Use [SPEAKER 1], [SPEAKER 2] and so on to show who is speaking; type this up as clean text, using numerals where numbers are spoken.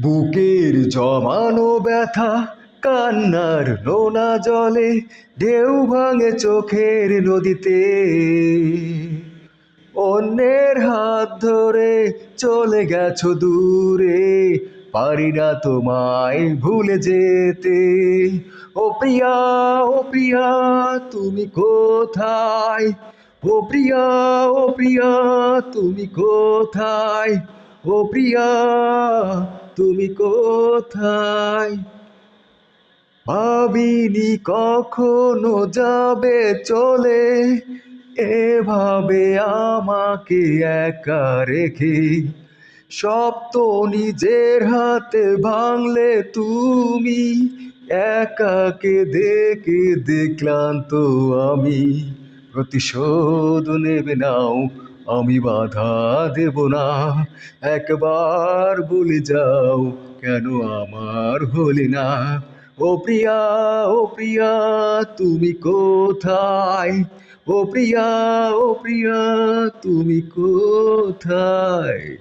[SPEAKER 1] বুকের জমানো ব্যথা, কান্নার নোনা জলে ঢেউ ভাঙে চোখের নদীতে। অন্যের হাত ধরে চলে গেছো দূরে, পারি না তোমায় ভুলে যেতে। ও প্রিয়া, ও প্রিয়া, তুমি কোথায়? ও প্রিয়া, ও প্রিয়া, তুমি কোথায়? ও প্রিয়া, তুমি কোথায়? ভাবিনি কখনো যাবে চলে, এভাবে আমাকে একা রেখে। সব তো নিজের হাতে ভাঙলে তুমি, একা কেঁদে কেঁদে ক্লান্ত আমি। প্রতিশোধ নেবে নাও, আমি বাধা দেব না। একবার বলে যাও, কেন আমার হলে না? ও প্রিয়া, ও প্রিয়া, তুমি কোথায়? ও প্রিয়া, ও প্রিয়া, তুমি কোথায়?